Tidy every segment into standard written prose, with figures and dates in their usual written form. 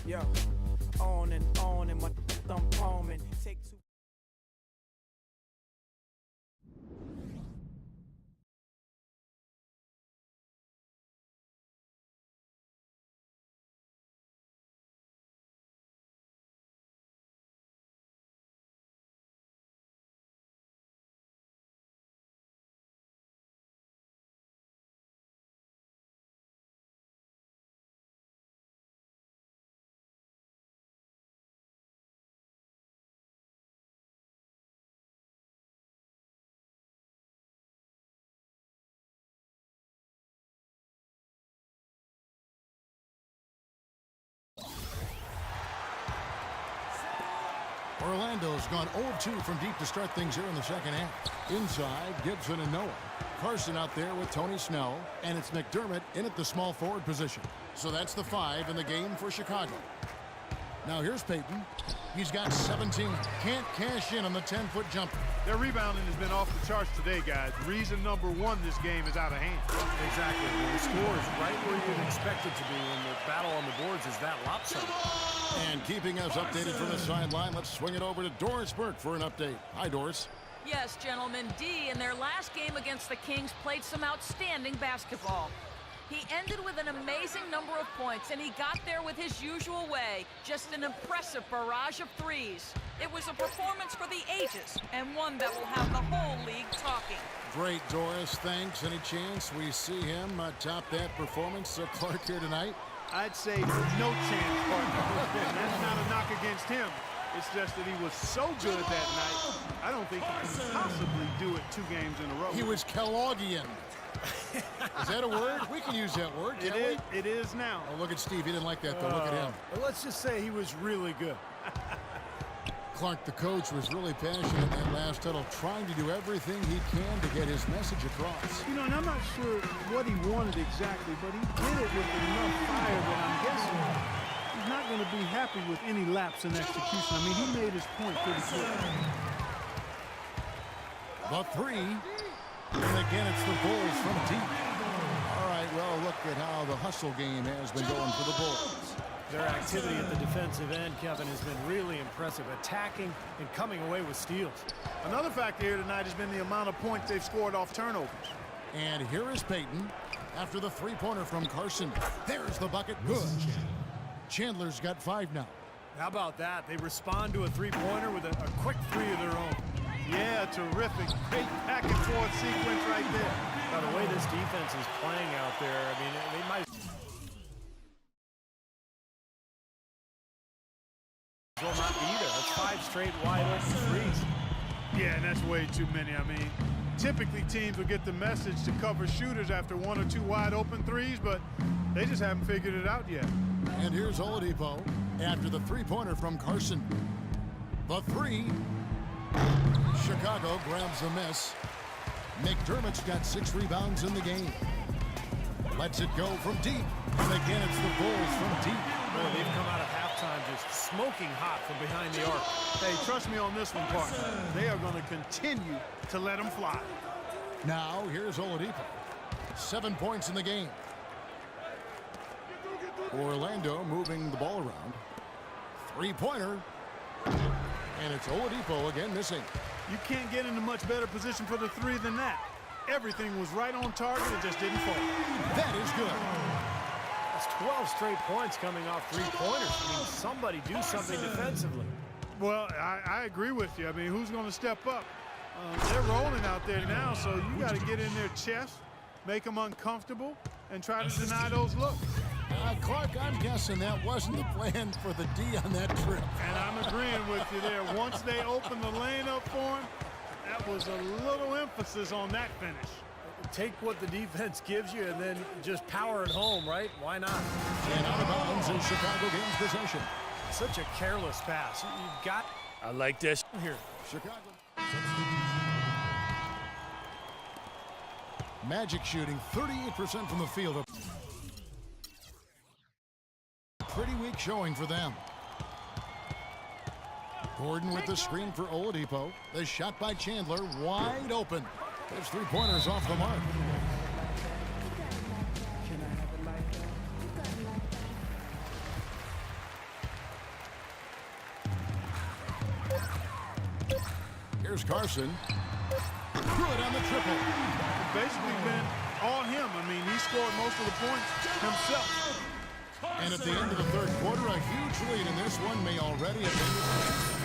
Yo, on and my thumb palming. Take two. Orlando's gone 0-2 from deep to start things here in the second half. Inside, Gibson and Noah. Carson out there with Tony Snell, and it's McDermott in at the small forward position. So that's the 5 in the game for Chicago. Now here's Payton. He's got 17. Can't cash in on the 10-foot jumper. Their rebounding has been off the charts today, guys. Reason number one, this game is out of hand. Exactly. The score is right where you'd expect it to be when the battle on the boards is that lopsided. And keeping us updated from the sideline, let's swing it over to Doris Burke for an update. Hi, Doris. Yes, gentlemen, D in their last game against the Kings played some outstanding basketball. He ended with an amazing number of points, and he got there with his usual way. Just an impressive barrage of threes. It was a performance for the ages, and one that will have the whole league talking. Great, Doris. Thanks. Any chance we see him top that performance, Clark, here tonight? I'd say no chance, partner. That's not a knock against him. It's just that he was so good that night, I don't think he could possibly do it 2 games in a row. He was Kellogghian. Is that a word? We can use that word, can't we? It is now. Oh, look at Steve. He didn't like that, though. Look at him. Let's just say he was really good. Clark, the coach, was really passionate in that last huddle, trying to do everything he can to get his message across. You know, and I'm not sure what he wanted exactly, but he did it with enough fire that I'm guessing he's not going to be happy with any lapse in execution. I mean, he made his point pretty clear. The 3. And again, it's the Bulls from deep. All right, well, look at how the hustle game has been going for the Bulls. Their activity at the defensive end, Kevin, has been really impressive, attacking and coming away with steals. Another factor here tonight has been the amount of points they've scored off turnovers. And here is Payton after the 3-pointer from Carson. There's the bucket. Good. Chandler's got 5 now. How about that? They respond to a 3-pointer with a quick 3 of their own. Yeah, terrific. Great back-and-forth sequence right there. By the way this defense is playing out there, I mean, they might as well not be there. That's 5 straight wide-open threes. Yeah, and that's way too many. I mean, typically teams will get the message to cover shooters after 1 or 2 wide-open threes, but they just haven't figured it out yet. And here's Oladipo after the 3-pointer from Carson. The 3. Chicago grabs a miss. McDermott's got 6 rebounds in the game. Lets it go from deep. And again, it's the Bulls from deep. Boy, they've come out of halftime just smoking hot from behind the arc. Hey, trust me on this one, partner. They are going to continue to let them fly. Now, here's Oladipo. 7 points in the game. Orlando moving the ball around. 3-pointer. And it's Oladipo again missing. You can't get in a much better position for the 3 than that. Everything was right on target. It just didn't fall. That is good. That's 12 straight points coming off 3-pointers. I mean, somebody do something defensively. Well, I agree with you. I mean, who's going to step up? They're rolling out there now, so you got to get in their chest, make them uncomfortable, and try to deny those looks. Clark, I'm guessing that wasn't the plan for the D on that trip. And I'm agreeing with you there. Once they opened the lane up for him, that was a little emphasis on that finish. Take what the defense gives you and then just power it home, right? Why not? And out of bounds in Chicago gains possession. Such a careless pass. You've got... I like this here. Chicago. Magic shooting 38% from the field. Pretty weak showing for them. Gordon with the screen for Oladipo. The shot by Chandler wide open. Those 3-pointers off the mark. Here's Carson. Good on the triple. Basically been all him. I mean, he scored most of the points himself. And at the end of the third quarter, a huge lead in this one may already have been.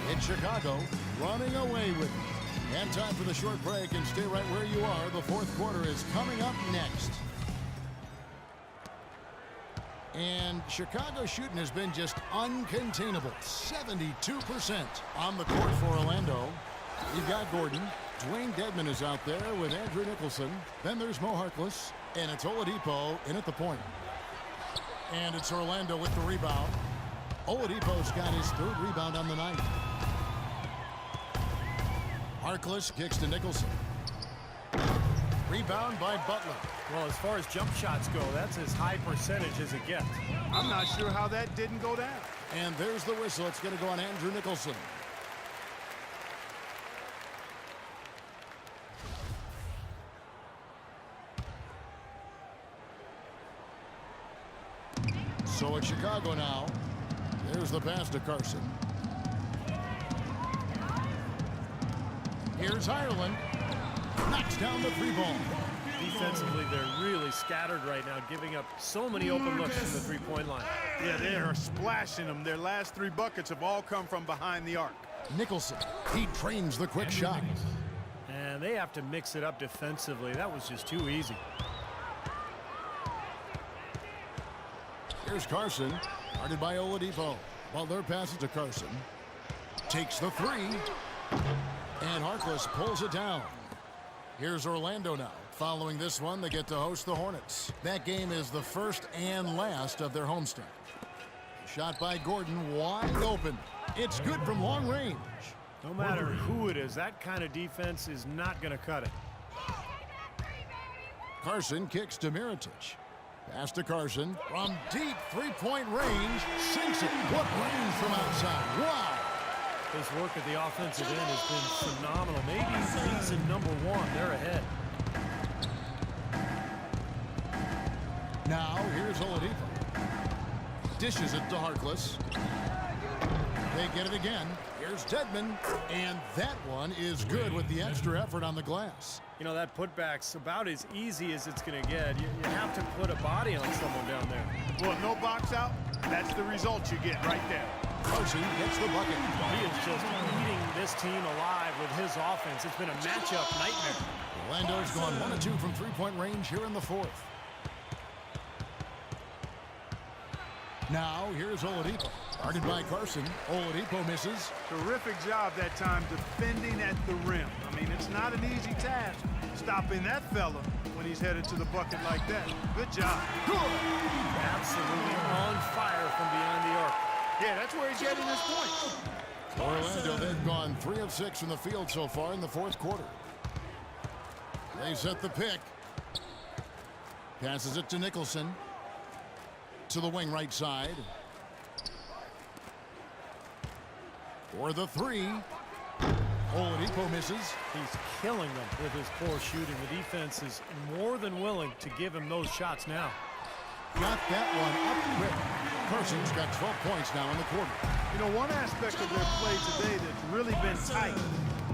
In Chicago, running away with it. And time for the short break, and stay right where you are. The fourth quarter is coming up next. And Chicago's shooting has been just uncontainable. 72% on the court for Orlando. You've got Gordon. Dwayne Dedmon is out there with Andrew Nicholson. Then there's Mo Harkless. And it's Oladipo in at the point. And it's Orlando with the rebound. Oladipo's got his third rebound on the night. Harkless kicks to Nicholson. Rebound by Butler. Well, as far as jump shots go, that's as high percentage as it gets. I'm not sure how that didn't go down. And there's the whistle. It's going to go on Andrew Nicholson. So it's Chicago now. There's the pass to Carson. Here's Ireland. Knocks down the three ball. Defensively, they're really scattered right now, giving up so many open looks from the three-point line. Yeah, they are splashing them. Their last three buckets have all come from behind the arc. Nicholson, he trains the quick shot. And they have to mix it up defensively. That was just too easy. Here's Carson, guarded by Oladipo. Butler passes to Carson. Takes the three. And Harkless pulls it down. Here's Orlando now. Following this one, they get to host the Hornets. That game is the first and last of their homestand. Shot by Gordon, wide open. It's good from long range. No matter who it is, that kind of defense is not going to cut it. Carson kicks to Mirotic. Pass to Carson. From deep three-point range, sinks it. What range from outside. Wow. His work at the offensive end has been phenomenal. Maybe reason number one. They're ahead. Now, here's Oladipo. Dishes it to Harkless. They get it again. Here's Dedmon. And that one is good with the extra effort on the glass. You know, that putback's about as easy as it's going to get. You have to put a body on someone down there. Well, no box out. That's the result you get right there. Carson gets the bucket. He is just eating this team alive with his offense. It's been a matchup nightmare. Orlando's gone 1 of 2 from three-point range here in the fourth. Now, here's Oladipo. Guarded by Carson. Oladipo misses. Terrific job that time defending at the rim. I mean, it's not an easy task stopping that fella when he's headed to the bucket like that. Good job. Good. Absolutely on fire from behind the arc. Yeah, that's where he's getting his points. Orlando, they've gone 3 of 6 from the field so far in the fourth quarter. They set the pick. Passes it to Nicholson. To the wing right side. For the three. Oladipo misses. He's killing them with his poor shooting. The defense is more than willing to give him those shots now. Got that one up quick. Carson's got 12 points now in the quarter. You know, one aspect of their play today that's really been tight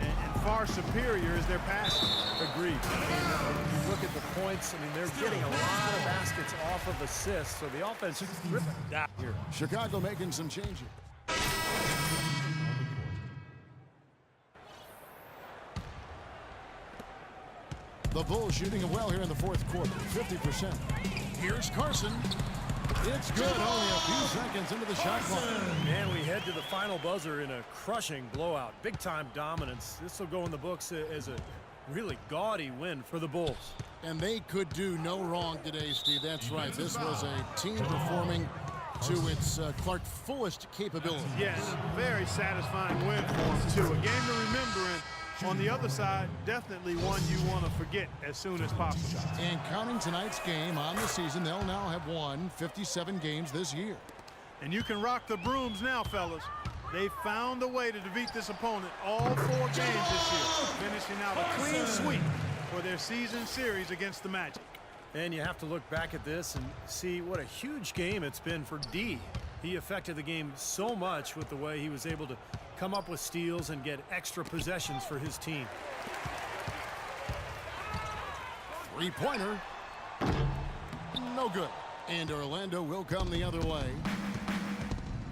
and far superior is their passing. Agreed. And you look at the points, I mean, they're getting a lot of baskets off of assists, so the offense is ripping down here. Chicago making some changes. The Bulls shooting it well here in the fourth quarter, 50%. Here's Carson. It's good, only a few seconds into the shot clock. Man, we head to the final buzzer in a crushing blowout. Big-time dominance. This will go in the books as a really gaudy win for the Bulls. And they could do no wrong today, Steve. That's right. This was a team performing to its Clark fullest capability. Yes, very satisfying win for him, too. A game to remember, and on the other side, definitely one you want to forget as soon as possible. And counting tonight's game on the season, they'll now have won 57 games this year. And you can rock the brooms now, fellas. They found a way to defeat this opponent all 4 games this year, finishing out a clean sweep for their season series against the Magic. And you have to look back at this and see what a huge game it's been for D. He affected the game so much with the way he was able to come up with steals and get extra possessions for his team. Three-pointer. No good. And Orlando will come the other way.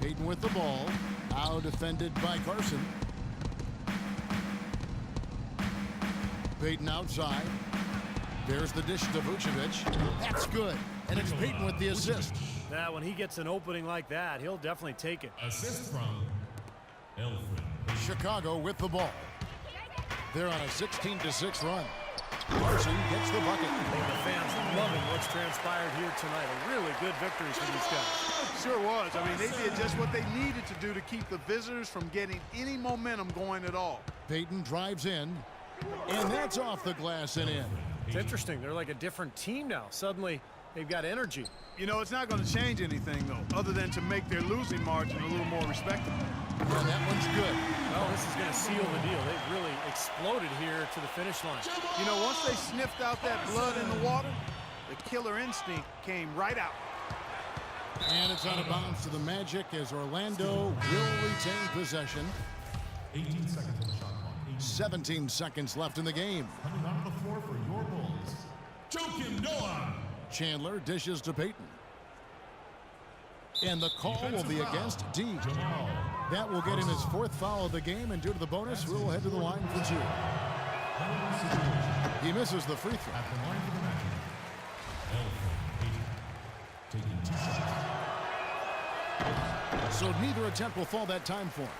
Payton with the ball. Now defended by Carson. Payton outside. There's the dish to Vucevic. That's good. And it's Payton with the assist. Now, when he gets an opening like that, he'll definitely take it. Assist from Elfrid. Chicago with the ball. They're on a 16-6 run. Carson gets the bucket. I think the fans loving what's transpired here tonight. A really good victory for these guys. Sure was. I mean, they did just what they needed to do to keep the visitors from getting any momentum going at all. Payton drives in, and that's off the glass and in. It's interesting. They're like a different team now. Suddenly, they've got energy. You know, it's not going to change anything, though, other than to make their losing margin a little more respectable. And that one's good. Well, this is going to seal the deal. They've really exploded here to the finish line. You know, once they sniffed out that blood in the water, the killer instinct came right out. And it's out of bounds to the Magic as Orlando will retain possession. 18 seconds on the shot clock. 17 seconds left in the game. Coming onto the floor for your Bulls, Joakim Noah. Chandler dishes to Payton. And the call will be against D. Jamal. That will get him his 4th foul of the game, and due to the bonus, we'll head to the line for 2. He misses the free throw. At the line for the Magic, Elfrid Payton. Taking 2 shots. So neither attempt will fall that time for him.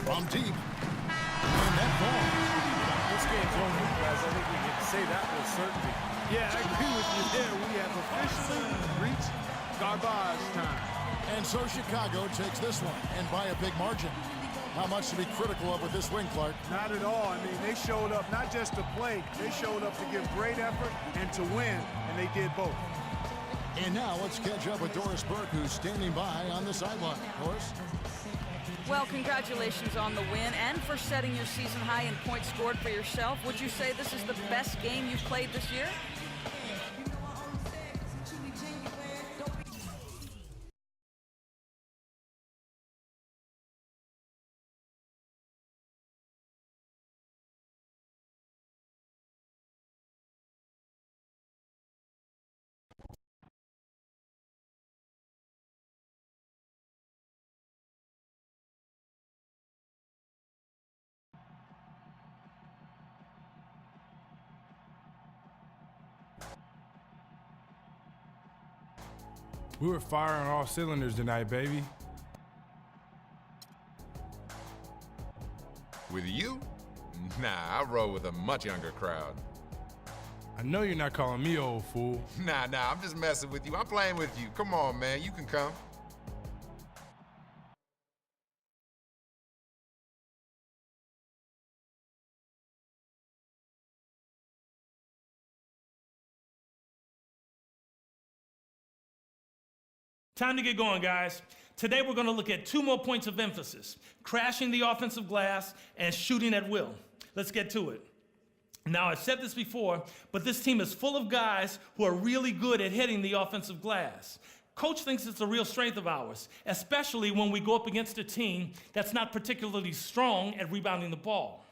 From deep. And that falls. This game's over, guys. I think we can say that with certainty. Yeah, I agree with you there. We have officially reached garbage time. And so Chicago takes this one, and by a big margin. How much to be critical of with this win, Clark? Not at all. I mean, they showed up not just to play, they showed up to give great effort and to win, and they did both. And now let's catch up with Doris Burke, who's standing by on the sideline. Doris? Well, congratulations on the win and for setting your season high in points scored for yourself. Would you say this is the best game you've played this year? We were firing all cylinders tonight, baby. With you? Nah, I roll with a much younger crowd. I know you're not calling me old fool. Nah, I'm just messing with you. I'm playing with you. Come on, man, you can come. Time to get going, guys. Today we're going to look at 2 more points of emphasis: crashing the offensive glass and shooting at will. Let's get to it. Now, I've said this before, but this team is full of guys who are really good at hitting the offensive glass. Coach thinks it's a real strength of ours, especially when we go up against a team that's not particularly strong at rebounding the ball.